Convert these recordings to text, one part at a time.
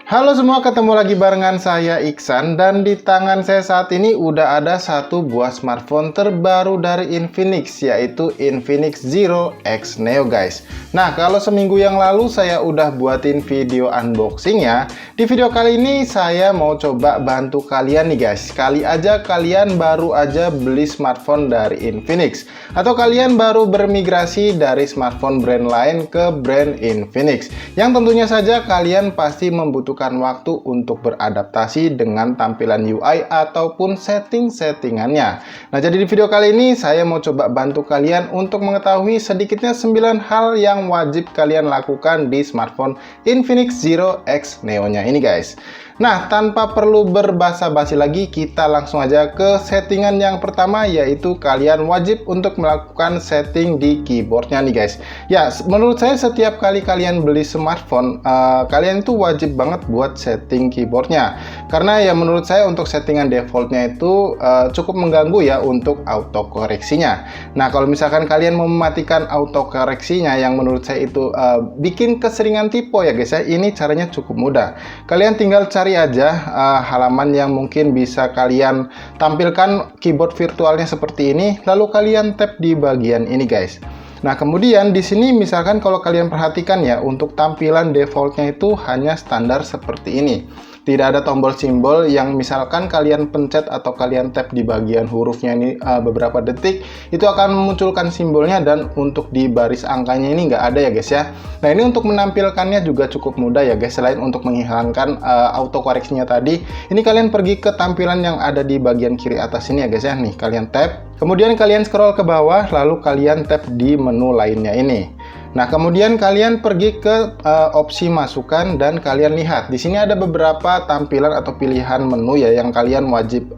Halo semua, ketemu lagi barengan saya Iksan, dan di tangan saya saat ini udah ada satu buah smartphone terbaru dari Infinix, yaitu Infinix Zero X Neo guys. Nah, kalau seminggu yang lalu saya udah buatin video unboxingnya, di video kali ini saya mau coba bantu kalian nih guys. Kali aja kalian baru aja beli smartphone dari Infinix, atau kalian baru bermigrasi dari smartphone brand lain ke brand Infinix, yang tentunya saja kalian pasti membutuhkan waktu untuk beradaptasi dengan tampilan UI ataupun setting-settingannya. Nah, jadi di video kali ini saya mau coba bantu kalian untuk mengetahui sedikitnya 9 hal yang wajib kalian lakukan di smartphone Infinix Zero X Neo-nya ini guys. Nah, tanpa perlu berbasa-basi lagi, kita langsung aja ke settingan yang pertama, yaitu kalian wajib untuk melakukan setting di keyboardnya nih guys. Ya, menurut saya setiap kali kalian beli smartphone, kalian itu wajib banget buat setting keyboardnya. Karena ya menurut saya untuk settingan defaultnya itu cukup mengganggu ya untuk autokoreksinya. Nah, kalau misalkan kalian mau mematikan autokoreksinya yang menurut saya itu bikin keseringan typo ya guys ya, ini caranya cukup mudah. Kalian tinggal cari aja halaman yang mungkin bisa kalian tampilkan keyboard virtualnya seperti ini, lalu kalian tap di bagian ini guys. Nah, kemudian di sini misalkan kalau kalian perhatikan ya, untuk tampilan defaultnya itu hanya standar seperti ini. Tidak ada tombol simbol yang misalkan kalian pencet atau kalian tap di bagian hurufnya ini beberapa detik, itu akan memunculkan simbolnya, dan untuk di baris angkanya ini nggak ada ya guys ya. Nah, ini untuk menampilkannya juga cukup mudah ya guys. Selain untuk menghilangkan autokoreksinya tadi, ini kalian pergi ke tampilan yang ada di bagian kiri atas ini ya guys ya. Nih, kalian tap, kemudian kalian scroll ke bawah, lalu kalian tap di menu lainnya ini. Nah, kemudian kalian pergi ke opsi masukan, dan kalian lihat di sini ada beberapa tampilan atau pilihan menu ya yang kalian wajib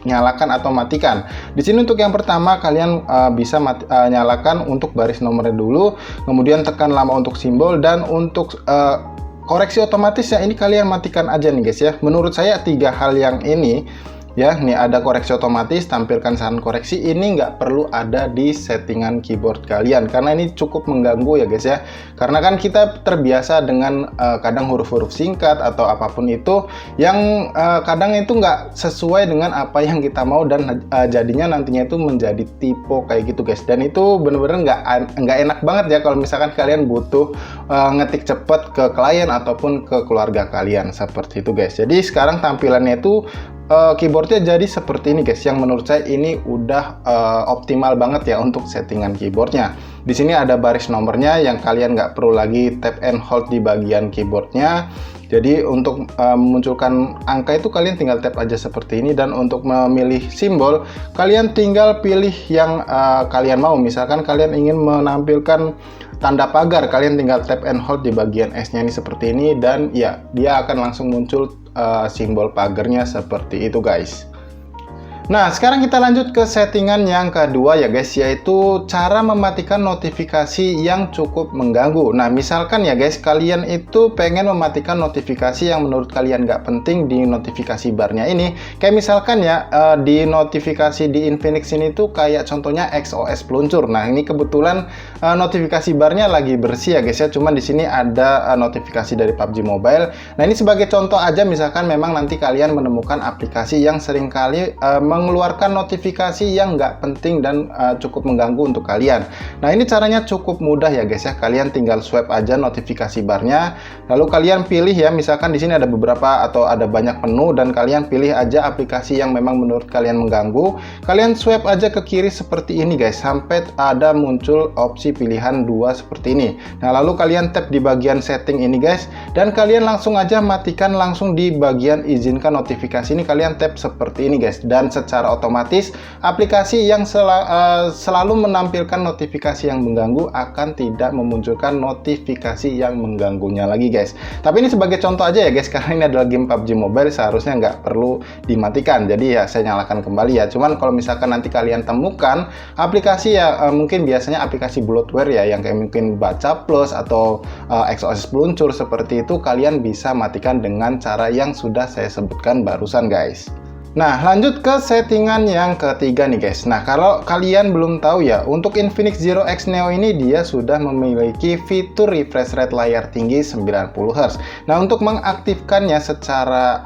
nyalakan atau matikan. Di sini untuk yang pertama kalian bisa nyalakan untuk baris nomornya dulu, kemudian tekan lama untuk simbol, dan untuk koreksi otomatis ya ini kalian matikan aja nih guys ya. Menurut saya tiga hal yang ini ya, nih ada koreksi otomatis, tampilkan saran koreksi, ini nggak perlu ada di settingan keyboard kalian karena ini cukup mengganggu ya guys ya. Karena kan kita terbiasa dengan kadang huruf-huruf singkat atau apapun itu yang kadang itu nggak sesuai dengan apa yang kita mau, dan jadinya nantinya itu menjadi typo kayak gitu guys. Dan itu bener-bener nggak enak banget ya kalau misalkan kalian butuh ngetik cepet ke klien ataupun ke keluarga kalian seperti itu guys. Jadi sekarang tampilannya itu keyboardnya jadi seperti ini guys, yang menurut saya ini udah optimal banget ya untuk settingan keyboardnya. Di sini ada baris nomornya yang kalian nggak perlu lagi tap and hold di bagian keyboardnya. Jadi untuk memunculkan angka itu kalian tinggal tap aja seperti ini, dan untuk memilih simbol kalian tinggal pilih yang kalian mau. Misalkan kalian ingin menampilkan tanda pagar, kalian tinggal tap and hold di bagian S-nya ini seperti ini, dan ya dia akan langsung muncul simbol pagarnya seperti itu guys. Nah, sekarang kita lanjut ke settingan yang kedua ya guys, yaitu cara mematikan notifikasi yang cukup mengganggu. Nah, misalkan ya guys, kalian itu pengen mematikan notifikasi yang menurut kalian nggak penting di notifikasi barnya ini. Kayak misalkan ya, di notifikasi di Infinix ini tuh kayak contohnya XOS peluncur. Nah, ini kebetulan notifikasi barnya lagi bersih ya guys ya, cuman di sini ada notifikasi dari PUBG Mobile. Nah, ini sebagai contoh aja, misalkan memang nanti kalian menemukan aplikasi yang seringkali mengeluarkan notifikasi yang nggak penting dan cukup mengganggu untuk kalian. Nah, ini caranya cukup mudah ya guys ya. Kalian tinggal swipe aja notifikasi barnya, lalu kalian pilih ya, misalkan di sini ada beberapa atau ada banyak menu, dan kalian pilih aja aplikasi yang memang menurut kalian mengganggu. Kalian swipe aja ke kiri seperti ini guys, sampai ada muncul opsi pilihan 2 seperti ini. Nah, lalu kalian tap di bagian setting ini guys, dan kalian langsung aja matikan langsung di bagian izinkan notifikasi ini. Kalian tap seperti ini guys, dan secara otomatis aplikasi yang selalu menampilkan notifikasi yang mengganggu akan tidak memunculkan notifikasi yang mengganggunya lagi guys. Tapi ini sebagai contoh aja ya guys, karena ini adalah game PUBG Mobile, seharusnya nggak perlu dimatikan. Jadi ya saya nyalakan kembali ya. Cuman kalau misalkan nanti kalian temukan aplikasi ya mungkin biasanya aplikasi bloatware ya, yang kayak mungkin Baca Plus atau XOS peluncur seperti itu, kalian bisa matikan dengan cara yang sudah saya sebutkan barusan guys. Nah, lanjut ke settingan yang ketiga nih guys. Nah, kalau kalian belum tahu ya, untuk Infinix Zero X Neo ini dia sudah memiliki fitur refresh rate layar tinggi 90Hz. Nah, untuk mengaktifkannya secara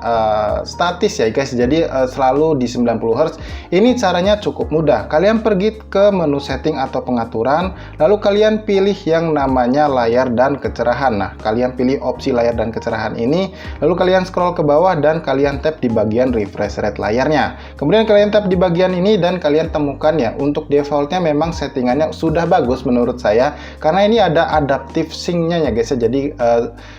statis ya guys, jadi selalu di 90Hz, ini caranya cukup mudah. Kalian pergi ke menu setting atau pengaturan, lalu kalian pilih yang namanya layar dan kecerahan. Nah, kalian pilih opsi layar dan kecerahan ini, lalu kalian scroll ke bawah dan kalian tap di bagian refresh rate layarnya. Kemudian kalian tap di bagian ini dan kalian temukan ya, untuk defaultnya memang settingannya sudah bagus menurut saya, karena ini ada adaptive sync-nya ya guys. Jadi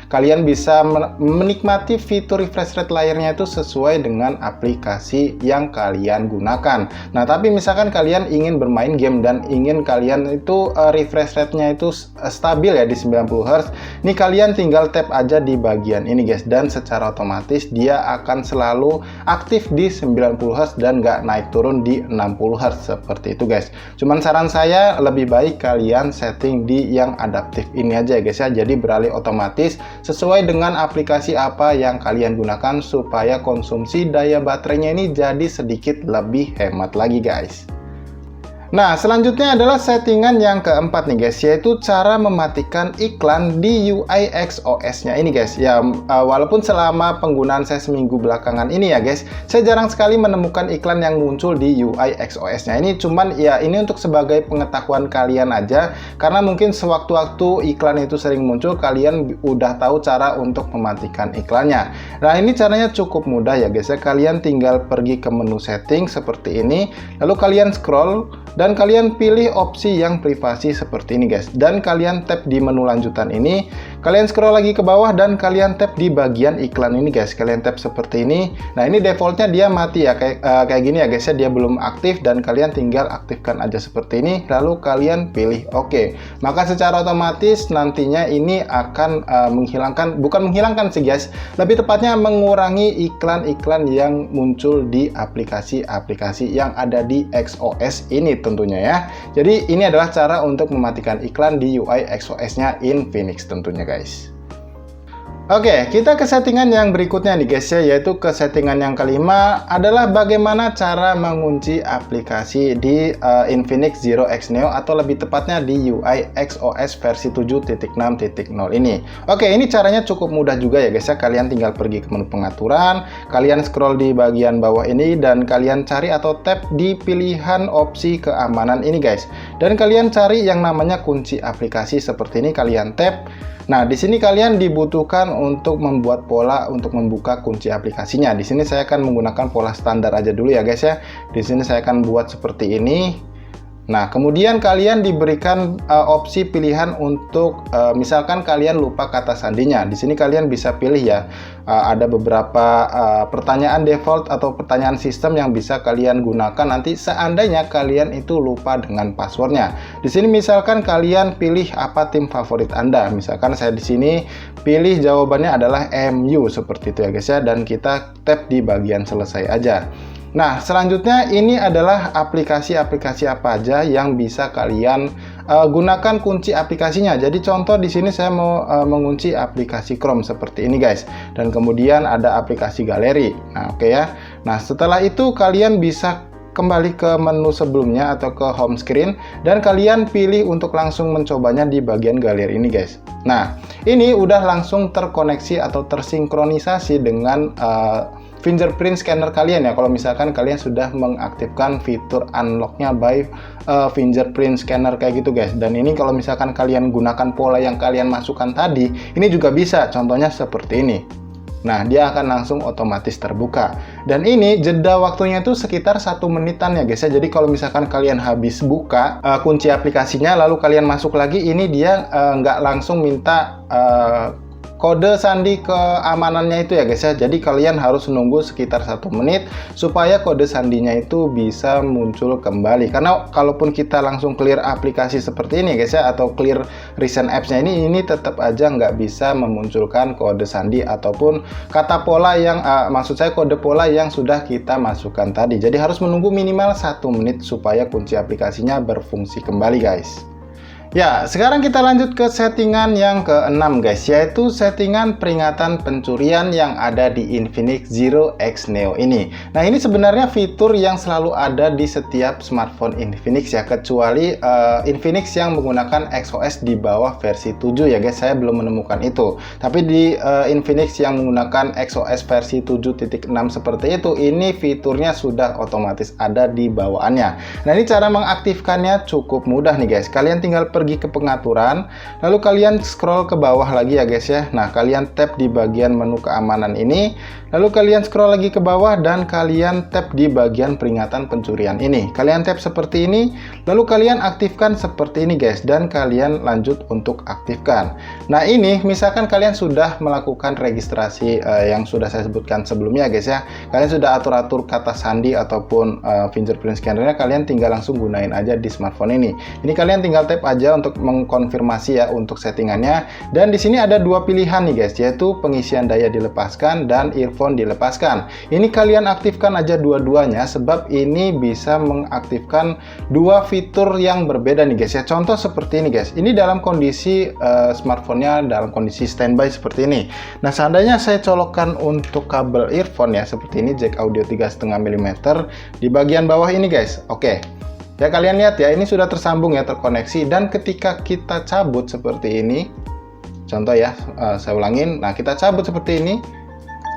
kalian bisa menikmati fitur refresh rate layarnya itu sesuai dengan aplikasi yang kalian gunakan. Nah, tapi misalkan kalian ingin bermain game dan ingin kalian itu refresh rate-nya itu stabil ya di 90Hz, nih kalian tinggal tap aja di bagian ini guys, dan secara otomatis dia akan selalu aktif di 90Hz dan nggak naik turun di 60Hz seperti itu guys. Cuman saran saya lebih baik kalian setting di yang adaptif ini aja ya guys ya, jadi beralih otomatis sesuai dengan aplikasi apa yang kalian gunakan supaya konsumsi daya baterainya ini jadi sedikit lebih hemat lagi guys. Nah, selanjutnya adalah settingan yang keempat nih guys, yaitu cara mematikan iklan di UI XOS-nya ini guys. Ya, walaupun selama penggunaan saya seminggu belakangan ini ya guys, saya jarang sekali menemukan iklan yang muncul di UI XOS-nya. Ini cuman ya ini untuk sebagai pengetahuan kalian aja, karena mungkin sewaktu-waktu iklan itu sering muncul, kalian udah tahu cara untuk mematikan iklannya. Nah, ini caranya cukup mudah ya guys ya. Kalian tinggal pergi ke menu setting seperti ini, lalu kalian scroll dan kalian pilih opsi yang privasi seperti ini guys, dan kalian tap di menu lanjutan ini, kalian scroll lagi ke bawah dan kalian tap di bagian iklan ini guys, kalian tap seperti ini. Nah, ini defaultnya dia mati ya, kayak gini ya guys ya, dia belum aktif dan kalian tinggal aktifkan aja seperti ini, lalu kalian pilih oke. Maka secara otomatis nantinya ini akan bukan menghilangkan sih guys, lebih tepatnya mengurangi iklan-iklan yang muncul di aplikasi-aplikasi yang ada di XOS ini tentunya ya. Jadi ini adalah cara untuk mematikan iklan di UI XOS-nya Infinix tentunya guys. Oke, kita ke settingan yang berikutnya nih guys ya, yaitu ke settingan yang kelima adalah bagaimana cara mengunci aplikasi di Infinix Zero X Neo, atau lebih tepatnya di UI XOS versi 7.6.0 ini. Oke, ini caranya cukup mudah juga ya guys ya. Kalian tinggal pergi ke menu pengaturan, kalian scroll di bagian bawah ini dan kalian cari atau tap di pilihan opsi keamanan ini guys. Dan kalian cari yang namanya kunci aplikasi seperti ini, kalian tap. Nah, di sini kalian dibutuhkan untuk membuat pola untuk membuka kunci aplikasinya. Di sini saya akan menggunakan pola standar aja dulu ya guys ya. Di sini saya akan buat seperti ini. Nah, kemudian kalian diberikan opsi pilihan untuk misalkan kalian lupa kata sandinya. Di sini kalian bisa pilih ya. Ada beberapa pertanyaan default atau pertanyaan sistem yang bisa kalian gunakan nanti seandainya kalian itu lupa dengan passwordnya. Di sini misalkan kalian pilih apa tim favorit Anda. Misalkan saya di sini pilih jawabannya adalah MU seperti itu ya guys ya, dan kita tap di bagian selesai aja. Nah, selanjutnya ini adalah aplikasi-aplikasi apa aja yang bisa kalian gunakan kunci aplikasinya. Jadi contoh di sini saya mau mengunci aplikasi Chrome seperti ini guys. Dan kemudian ada aplikasi galeri. Nah, oke ya. Nah, setelah itu kalian bisa kembali ke menu sebelumnya atau ke home screen dan kalian pilih untuk langsung mencobanya di bagian galeri ini guys. Nah, ini udah langsung terkoneksi atau tersinkronisasi dengan fingerprint scanner kalian ya, kalau misalkan kalian sudah mengaktifkan fitur unlocknya by fingerprint scanner kayak gitu guys. Dan ini kalau misalkan kalian gunakan pola yang kalian masukkan tadi, ini juga bisa, contohnya seperti ini. Nah, dia akan langsung otomatis terbuka. Dan ini jeda waktunya itu sekitar 1 menitan ya guys ya. Jadi kalau misalkan kalian habis buka kunci aplikasinya lalu kalian masuk lagi, ini dia nggak langsung minta kode sandi keamanannya itu ya guys ya. Jadi kalian harus nunggu sekitar 1 menit supaya kode sandinya itu bisa muncul kembali. Karena kalaupun kita langsung clear aplikasi seperti ini guys ya, atau clear recent apps-nya ini tetap aja nggak bisa memunculkan kode sandi ataupun kata pola yang maksud saya kode pola yang sudah kita masukkan tadi. Jadi harus menunggu minimal 1 menit supaya kunci aplikasinya berfungsi kembali guys. Ya, sekarang kita lanjut ke settingan yang keenam guys, yaitu settingan peringatan pencurian yang ada di Infinix Zero X Neo ini. Nah, ini sebenarnya fitur yang selalu ada di setiap smartphone Infinix ya, kecuali Infinix yang menggunakan XOS di bawah versi 7 ya guys, saya belum menemukan itu. Tapi di Infinix yang menggunakan XOS versi 7.6 seperti itu, ini fiturnya sudah otomatis ada di bawaannya. Nah, ini cara mengaktifkannya cukup mudah nih guys. Kalian tinggal pergi ke pengaturan, lalu kalian scroll ke bawah lagi ya guys ya. Nah, kalian tap di bagian menu keamanan ini, lalu kalian scroll lagi ke bawah dan kalian tap di bagian peringatan pencurian ini. Kalian tap seperti ini, lalu kalian aktifkan seperti ini guys, dan kalian lanjut untuk aktifkan. Nah, ini misalkan kalian sudah melakukan registrasi yang sudah saya sebutkan sebelumnya guys ya. Kalian sudah atur-atur kata sandi ataupun fingerprint scannernya, kalian tinggal langsung gunain aja di smartphone ini. Ini kalian tinggal tap aja untuk mengkonfirmasi ya untuk settingannya. Dan di sini ada dua pilihan nih guys, yaitu pengisian daya dilepaskan dan earphone dilepaskan. Ini kalian aktifkan aja dua-duanya, sebab ini bisa mengaktifkan dua fitur yang berbeda nih guys ya. Contoh seperti ini guys, ini dalam kondisi smartphone-nya dalam kondisi standby seperti ini. Nah, seandainya saya colokkan untuk kabel earphone ya, seperti ini, jack audio 3,5 mm di bagian bawah ini guys. Oke. Ya, kalian lihat ya, ini sudah tersambung ya, terkoneksi. Dan ketika kita cabut seperti ini, contoh ya, saya ulangin. Nah, kita cabut seperti ini.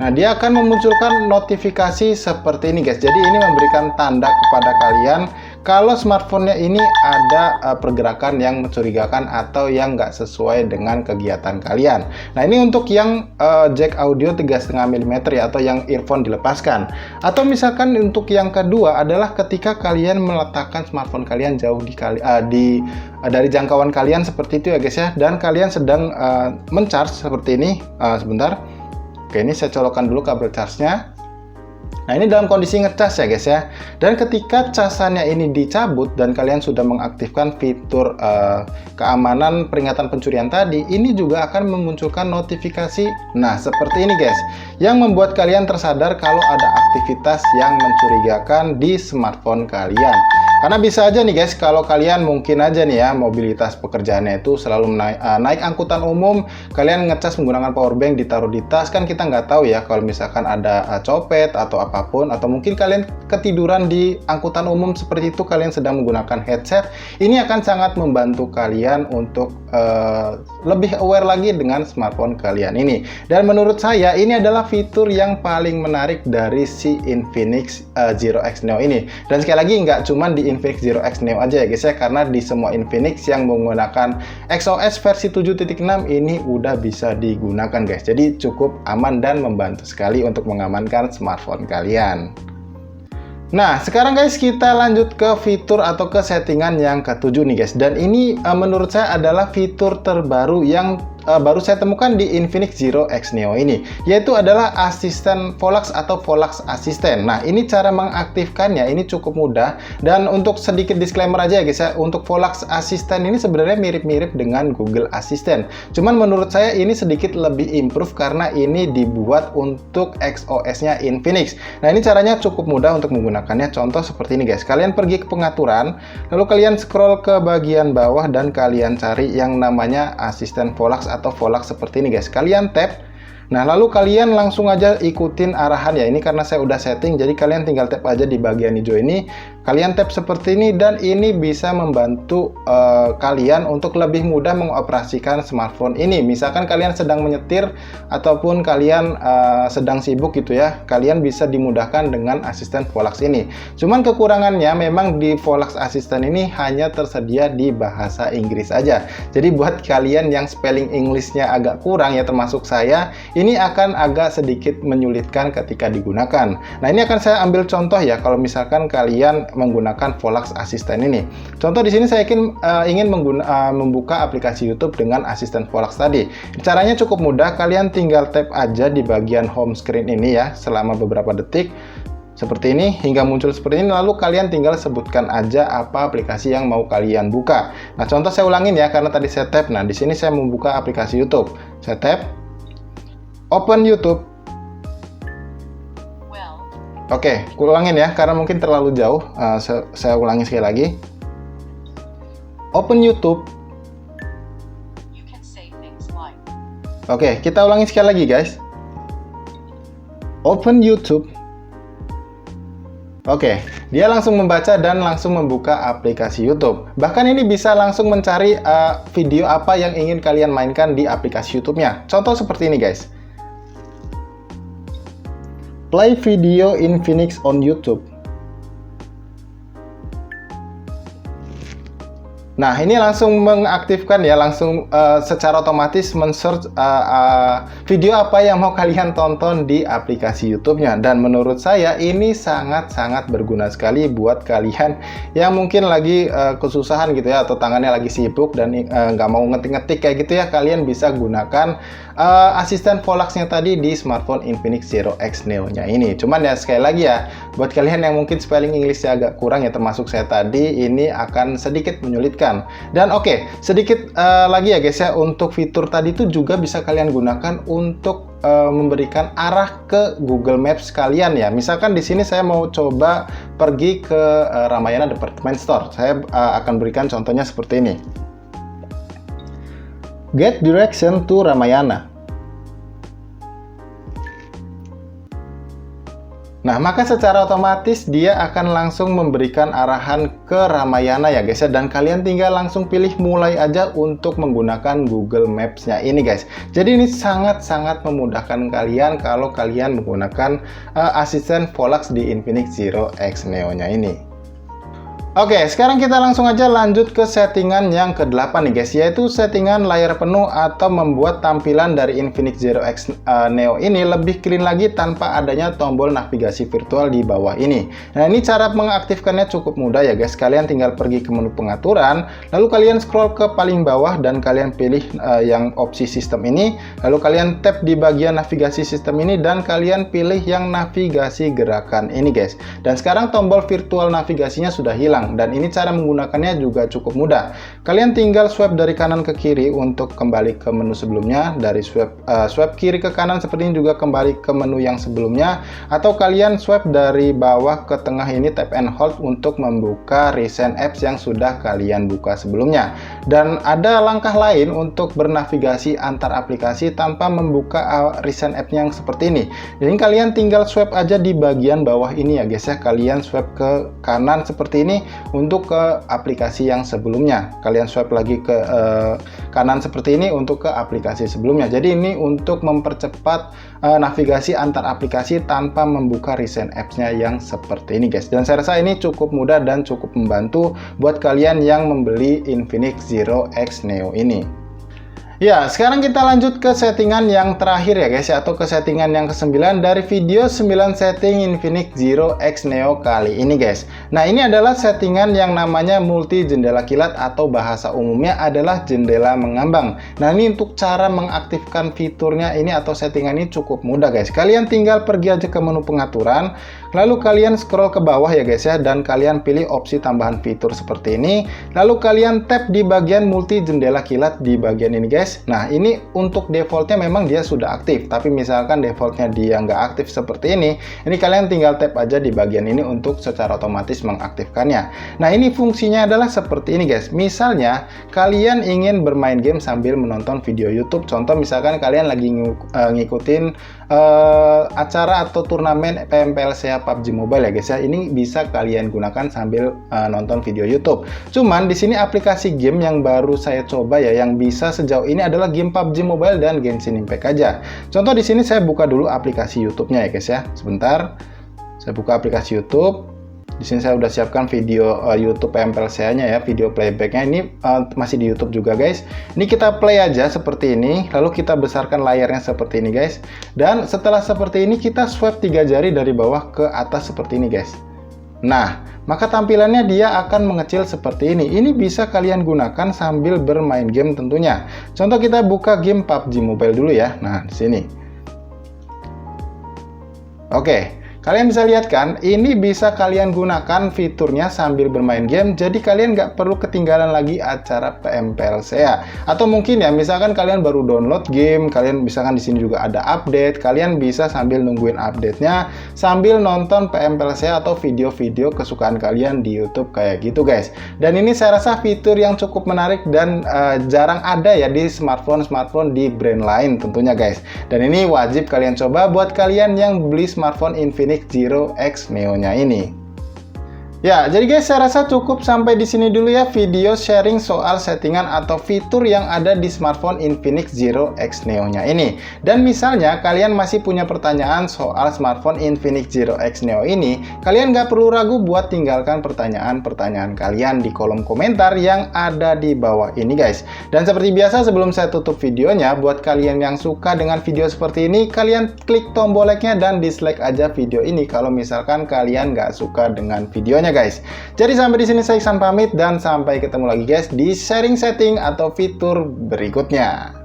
Nah, dia akan memunculkan notifikasi seperti ini guys. Jadi ini memberikan tanda kepada kalian kalau smartphone-nya ini ada pergerakan yang mencurigakan atau yang nggak sesuai dengan kegiatan kalian. Nah, ini untuk yang jack audio 3,5 mm ya, atau yang earphone dilepaskan. Atau misalkan untuk yang kedua adalah ketika kalian meletakkan smartphone kalian jauh dari jangkauan kalian seperti itu ya guys ya, dan kalian sedang mencharge seperti ini. Sebentar. Oke, ini saya colokkan dulu kabel charge-nya. Nah, ini dalam kondisi ngecas ya guys ya. Dan ketika casannya ini dicabut dan kalian sudah mengaktifkan fitur keamanan peringatan pencurian tadi, ini juga akan memunculkan notifikasi. Nah, seperti ini guys, yang membuat kalian tersadar kalau ada aktivitas yang mencurigakan di smartphone kalian. Karena bisa aja nih guys, kalau kalian mungkin aja nih ya, mobilitas pekerjaannya itu selalu naik angkutan umum, kalian ngecas menggunakan power bank, ditaruh di tas, kan kita nggak tahu ya kalau misalkan ada copet atau apapun, atau mungkin kalian ketiduran di angkutan umum seperti itu, kalian sedang menggunakan headset. Ini akan sangat membantu kalian untuk lebih aware lagi dengan smartphone kalian ini. Dan menurut saya ini adalah fitur yang paling menarik dari si Infinix Zero X Neo ini. Dan sekali lagi nggak cuma di Infinix Zero X Neo aja ya guys ya, karena di semua Infinix yang menggunakan XOS versi 7.6 ini udah bisa digunakan guys. Jadi cukup aman dan membantu sekali untuk mengamankan smartphone kalian. Nah, sekarang guys kita lanjut ke fitur atau ke settingan yang ketujuh nih guys. Dan ini menurut saya adalah fitur terbaru yang baru saya temukan di Infinix Zero X Neo ini, yaitu adalah asisten Volax atau Volax Assistant. Nah, ini cara mengaktifkannya ini cukup mudah. Dan untuk sedikit disclaimer aja ya guys ya, untuk Volax Assistant ini sebenarnya mirip-mirip dengan Google Assistant. Cuman menurut saya ini sedikit lebih improve karena ini dibuat untuk XOS-nya Infinix. Nah, ini caranya cukup mudah untuk menggunakannya. Contoh seperti ini guys, kalian pergi ke pengaturan, lalu kalian scroll ke bagian bawah dan kalian cari yang namanya asisten Volax atau Volax seperti ini guys. Kalian tap. Nah, lalu kalian langsung aja ikutin arahan ya. Ini karena saya udah setting, jadi kalian tinggal tap aja di bagian hijau ini. Kalian tap seperti ini dan ini bisa membantu kalian untuk lebih mudah mengoperasikan smartphone ini. Misalkan kalian sedang menyetir ataupun kalian sedang sibuk gitu ya, kalian bisa dimudahkan dengan asisten Volax ini. Cuman kekurangannya memang di Volax Assistant ini hanya tersedia di bahasa Inggris aja. Jadi buat kalian yang spelling English-nya agak kurang ya, termasuk saya, ini akan agak sedikit menyulitkan ketika digunakan. Nah, ini akan saya ambil contoh ya, kalau misalkan kalian menggunakan Volax Assistant ini. Contoh di sini saya ingin membuka aplikasi YouTube dengan asisten Volax tadi. Caranya cukup mudah, kalian tinggal tap aja di bagian home screen ini ya, selama beberapa detik. Seperti ini, hingga muncul seperti ini, lalu kalian tinggal sebutkan aja apa aplikasi yang mau kalian buka. Nah, contoh saya ulangin ya, karena tadi saya tap. Nah, di sini saya membuka aplikasi YouTube. Saya tap, open YouTube. Oke, ulangin ya, karena mungkin terlalu jauh. Saya ulangi sekali lagi. Open YouTube. Oke, kita ulangi sekali lagi guys. Open YouTube. Oke, dia langsung membaca dan langsung membuka aplikasi YouTube. Bahkan ini bisa langsung mencari video apa yang ingin kalian mainkan di aplikasi YouTube-nya. Contoh seperti ini guys. Play video Infinix on YouTube. Nah, ini langsung mengaktifkan ya, langsung secara otomatis men-search video apa yang mau kalian tonton di aplikasi YouTube-nya. Dan menurut saya ini sangat-sangat berguna sekali buat kalian yang mungkin lagi kesusahan gitu ya, atau tangannya lagi sibuk dan nggak mau ngetik-ngetik kayak gitu ya. Kalian bisa gunakan asisten Volax-nya tadi di smartphone Infinix Zero X Neo-nya ini. Cuman ya sekali lagi ya, buat kalian yang mungkin spelling Inggrisnya agak kurang ya, termasuk saya tadi, ini akan sedikit menyulitkan. Dan oke, sedikit lagi ya guys ya, untuk fitur tadi itu juga bisa kalian gunakan untuk memberikan arah ke Google Maps kalian ya. Misalkan di sini saya mau coba pergi ke Ramayana Department Store. Saya akan berikan contohnya seperti ini. Get direction to Ramayana. Nah, maka secara otomatis dia akan langsung memberikan arahan ke Ramayana ya guys ya, dan kalian tinggal langsung pilih mulai aja untuk menggunakan Google Maps-nya ini guys. Jadi ini sangat-sangat memudahkan kalian kalau kalian menggunakan asisten Volax di Infinix Zero X Neo-nya ini. Oke, sekarang kita langsung aja lanjut ke settingan yang ke-8 nih guys, yaitu settingan layar penuh atau membuat tampilan dari Infinix Zero X Neo ini lebih clean lagi tanpa adanya tombol navigasi virtual di bawah ini. Nah, ini cara mengaktifkannya cukup mudah ya guys. Kalian tinggal pergi ke menu pengaturan, lalu kalian scroll ke paling bawah dan kalian pilih yang opsi sistem ini, lalu kalian tap di bagian navigasi sistem ini dan kalian pilih yang navigasi gerakan ini guys. Dan sekarang tombol virtual navigasinya sudah hilang. Dan ini cara menggunakannya juga cukup mudah. Kalian tinggal swipe dari kanan ke kiri untuk kembali ke menu sebelumnya, dari swipe kiri ke kanan seperti ini juga kembali ke menu yang sebelumnya, atau kalian swipe dari bawah ke tengah ini tap and hold untuk membuka recent apps yang sudah kalian buka sebelumnya. Dan ada langkah lain untuk bernavigasi antar aplikasi tanpa membuka recent app yang seperti ini. Jadi kalian tinggal swipe aja di bagian bawah ini ya guys ya. Kalian swipe ke kanan seperti ini untuk ke aplikasi yang sebelumnya. Kalian swipe lagi ke kanan seperti ini untuk ke aplikasi sebelumnya. Jadi ini untuk mempercepat navigasi antar aplikasi tanpa membuka recent apps-nya yang seperti ini guys. Dan saya rasa ini cukup mudah dan cukup membantu buat kalian yang membeli Infinix Zero X Neo ini. Ya, sekarang kita lanjut ke settingan yang terakhir ya guys ya, atau ke settingan yang ke-9 dari video 9 setting Infinix Zero X Neo kali ini guys. Nah, ini adalah settingan yang namanya multi jendela kilat atau bahasa umumnya adalah jendela mengambang. Nah, ini untuk cara mengaktifkan fiturnya ini atau settingan ini cukup mudah guys. Kalian tinggal pergi aja ke menu pengaturan, lalu kalian scroll ke bawah ya guys ya, dan kalian pilih opsi tambahan fitur seperti ini. Lalu kalian tap di bagian multi jendela kilat di bagian ini guys. Nah, ini untuk defaultnya memang dia sudah aktif, tapi misalkan defaultnya dia nggak aktif seperti ini kalian tinggal tap aja di bagian ini untuk secara otomatis mengaktifkannya. Nah, ini fungsinya adalah seperti ini guys. Misalnya kalian ingin bermain game sambil menonton video YouTube, contoh misalkan kalian lagi ngikutin acara atau turnamen PMPLCA PUBG Mobile ya guys ya, ini bisa kalian gunakan sambil nonton video YouTube. Cuman di sini aplikasi game yang baru saya coba ya, yang bisa sejauh ini adalah game PUBG Mobile dan Genshin Impact aja. Contoh di sini saya buka dulu aplikasi YouTube-nya ya guys ya. Sebentar, saya buka aplikasi YouTube. Di sini saya udah siapkan video YouTube PMPLCA-nya ya, video playback-nya ini masih di YouTube juga guys. Ini kita play aja seperti ini, lalu kita besarkan layarnya seperti ini guys. Dan setelah seperti ini kita swipe 3 jari dari bawah ke atas seperti ini guys. Nah, maka tampilannya dia akan mengecil seperti ini. Ini bisa kalian gunakan sambil bermain game tentunya. Contoh kita buka game PUBG Mobile dulu ya. Nah, di sini. Oke. Kalian bisa lihat kan, ini bisa kalian gunakan fiturnya sambil bermain game, jadi kalian nggak perlu ketinggalan lagi acara PMPLCA. Atau mungkin ya, misalkan kalian baru download game, kalian misalkan di sini juga ada update, kalian bisa sambil nungguin update-nya, sambil nonton PMPLCA atau video-video kesukaan kalian di YouTube kayak gitu guys. Dan ini saya rasa fitur yang cukup menarik dan jarang ada ya di smartphone di brand lain tentunya guys. Dan ini wajib kalian coba buat kalian yang beli smartphone Infinix Zero X Neo-nya ini. Ya, jadi guys, saya rasa cukup sampai di sini dulu ya video sharing soal settingan atau fitur yang ada di smartphone Infinix Zero X Neo-nya ini. Dan misalnya kalian masih punya pertanyaan soal smartphone Infinix Zero X Neo ini, kalian nggak perlu ragu buat tinggalkan pertanyaan-pertanyaan kalian di kolom komentar yang ada di bawah ini guys. Dan seperti biasa sebelum saya tutup videonya, buat kalian yang suka dengan video seperti ini, kalian klik tombol like-nya dan dislike aja video ini kalau misalkan kalian nggak suka dengan videonya guys. Jadi sampai di sini saya Iksan pamit dan sampai ketemu lagi guys di sharing setting atau fitur berikutnya.